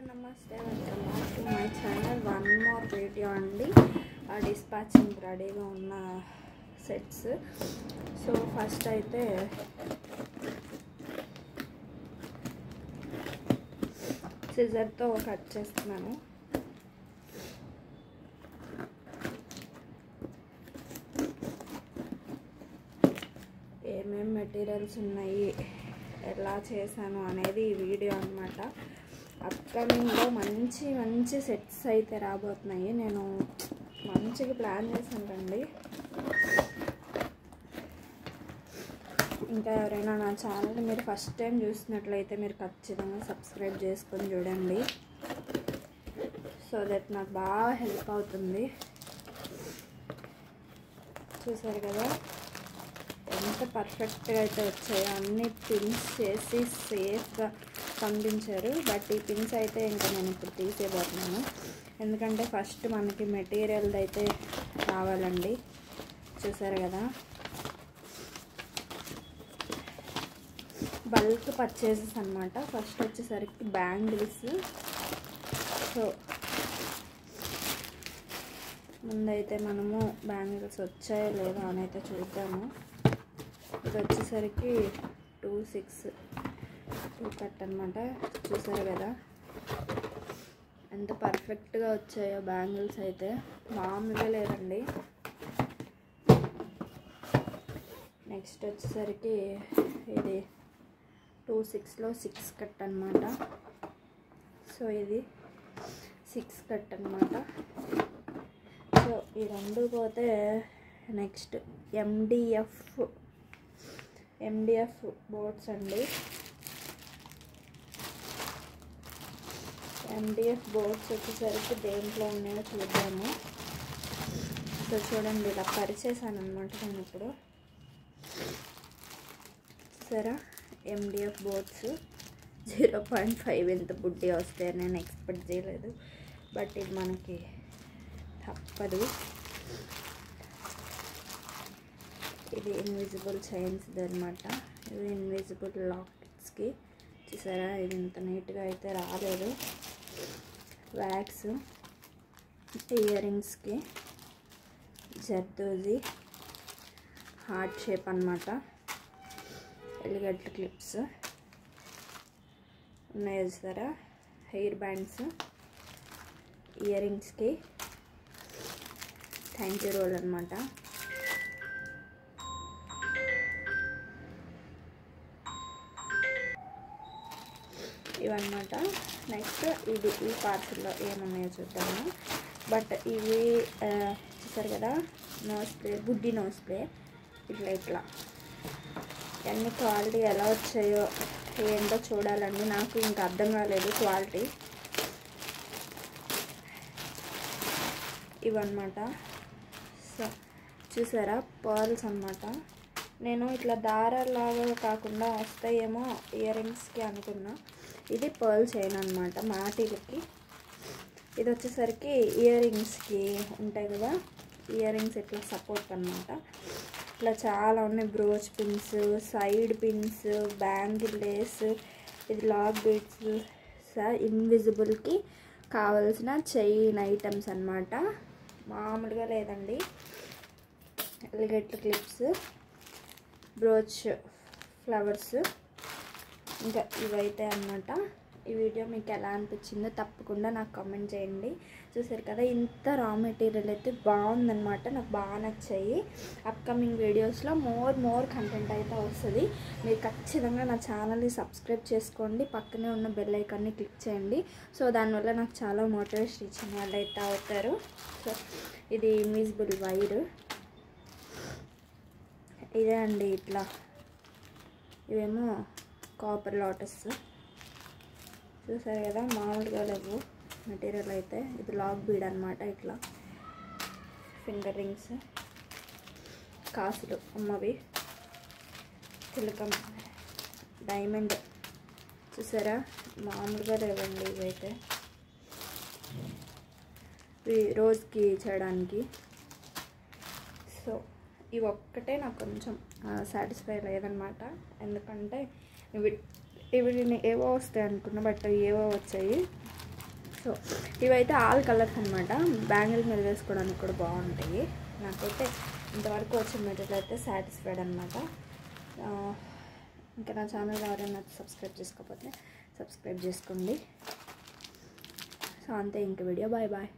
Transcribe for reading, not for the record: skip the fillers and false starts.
నమస్తే welcome back to my channel. One more video అండి. Dispatching రెడీగా ఉన్న సెట్స్. సో ఫస్ట్ అయితే సిజర్తో కట్ చేస్తున్నాను. ఏమేం మెటీరియల్స్ ఉన్నాయి, ఎలా చేశాను అనేది ఈ వీడియో అన్నమాట. అప్కమింగ్లో మంచి మంచి సెట్స్ అయితే రాబోతున్నాయి. నేను మంచిగా ప్లాన్ చేశానండి. ఇంకా ఎవరైనా నా ఛానల్ని మీరు ఫస్ట్ టైం చూసినట్లయితే మీరు ఖచ్చితంగా సబ్స్క్రైబ్ చేసుకొని చూడండి. సో దట్ నాకు బాగా హెల్ప్ అవుతుంది. చూసారు కదా ఎంత పర్ఫెక్ట్గా అయితే వచ్చాయో. అన్ని పిన్స్ చేసి సేఫ్గా పంపించారు. బట్ ఈ పిన్స్ అయితే ఇంకా నేను ఇప్పుడు తీసేయబోతున్నాను. ఎందుకంటే ఫస్ట్ మనకి మెటీరియల్ అయితే రావాలండి. చూసారు కదా బల్క్ పర్చేసెస్ అన్నమాట. ఫస్ట్ వచ్చేసరికి బ్యాంగిల్స్. సో ముందైతే మనము బ్యాంగిల్స్ వచ్చాయో లేదో అని అయితే చూద్దాము. ఇది వచ్చేసరికి 2 కట్ అనమాట. చూసారు కదా ఎంత పర్ఫెక్ట్గా వచ్చాయో బ్యాంగిల్స్ అయితే, మామూలుగా లేదండి. నెక్స్ట్ వచ్చేసరికి ఇది 2/6లో 6 కట్ అనమాట. సో ఇది 6 కట్ అనమాట. సో ఈ రెండు పోతే నెక్స్ట్ MDF బోర్డ్స్ అండి. MDF బోర్డ్స్ వచ్చేసరికి దేంట్లో ఉన్నాయో చూద్దాము. సో చూడండి ఇలా పరిచేసాను అనమాట నేను ఇప్పుడు. సరే MDF బోర్డ్స్ 0.5 ఎంత బుడ్డి వస్తాయి నేను ఎక్స్పెక్ట్ చేయలేదు. బట్ ఇది మనకి తప్పదు. ఇది ఇన్విజిబుల్ చైన్స్ అనమాట. ఇది ఇన్విజిబుల్ లాకెట్స్కి. చూసారా ఇది ఇంత నీట్గా అయితే రాలేదు. వ్యాక్స్ ఇయర్ రింగ్స్కి, జర్దోజీ హార్ట్ షేప్ అన్నమాట. ఎలిగెంట్ క్లిప్స్ ఉన్నాయి చూసారా. హెయిర్ బ్యాండ్స్ ఇయర్ రింగ్స్కి, థ్యాంక్ యూ రోల్ అనమాట. ఇవన్నమాట. నెక్స్ట్ ఇది ఈ పార్సల్లో ఏమున్నాయో చూద్దాము. బట్ ఇవి చూసారు కదా నోస్ ప్లే, బుడ్డి నోస్ ప్లే ఇట్లా అన్ని క్వాలిటీ ఎలా వచ్చాయో ఏంటో చూడాలండి. నాకు ఇంకా అర్థం కాలేదు క్వాలిటీ. ఇవన్నమాట. సో చూసారా పర్ల్స్ అన్నమాట. నేను ఇట్లా దారాలాగా కాకుండా వస్తాయేమో ఇయర్ రింగ్స్కి అనుకున్నా. ఇది పర్ల్ చైన్ అనమాట మాటిలకి. ఇది వచ్చేసరికి ఇయర్ రింగ్స్కి ఉంటాయి కదా, ఇయర్ రింగ్స్ ఇట్లా సపోర్ట్ అనమాట. ఇట్లా చాలా ఉన్నాయి. Brooch pins, side pins, bangle lace, ఇది లాక్ బీడ్స్, ఇన్విజిబుల్కి కావాల్సిన చైన్ ఐటమ్స్ అన్నమాట. మామూలుగా లేదండి. ఎలిగెంట్ క్లిప్స్, బ్రోచ్ ఫ్లవర్స్, ఇంకా ఇవైతే అన్నమాట. ఈ వీడియో మీకు ఎలా అనిపించిందో తప్పకుండా నాకు కామెంట్ చేయండి. చూసారు కదా ఇంత రా మెటీరియల్ అయితే బాగుందన్నమాట. నాకు బాగా నచ్చాయి. అప్కమింగ్ వీడియోస్లో మోర్ కంటెంట్ అయితే వస్తుంది. మీరు ఖచ్చితంగా నా ఛానల్ని సబ్స్క్రైబ్ చేసుకోండి. పక్కనే ఉన్న బెల్ ఐకాన్ని క్లిక్ చేయండి. సో దానివల్ల నాకు చాలా మోటివేషన్ ఇచ్చిన వాళ్ళు అయితే అవుతారు. సో ఇది ఇన్విజిబుల్ వైర్. ఇదే అండి ఇట్లా. ఇవేమో కాపర్ లోటస్. చూసారు కదా మామూలుగా లేవు మెటీరియల్ అయితే. ఇది లాక్ బీడ్ అనమాట. ఇట్లా ఫింగర్ రింగ్స్, కాసులు అమ్మవి, తిలకం, డైమండ్. చూసారా మామూలుగా లేవండి ఇవైతే. ఇవి రోజుకి చేయడానికి. సో ఇవి ఒక్కటే నాకు కొంచెం సాటిస్ఫై లేదనమాట. ఎందుకంటే ఇవి ఏవో వస్తాయి అనుకున్నా, బట్ ఏవో వచ్చాయి. సో ఇవైతే ఆల్ కలర్స్ అనమాట. బ్యాంగిల్ మీద వేసుకోవడానికి కూడా బాగుంటాయి. నాకైతే ఇంతవరకు వచ్చిన మెటీరియల్ అయితే సాటిస్ఫైడ్ అనమాట. ఇంకా నా ఛానల్ ఎవరైనా సబ్స్క్రైబ్ చేసుకోకపోతే సబ్స్క్రైబ్ చేసుకోండి. సో అంతే ఇంక వీడియో. Bye bye.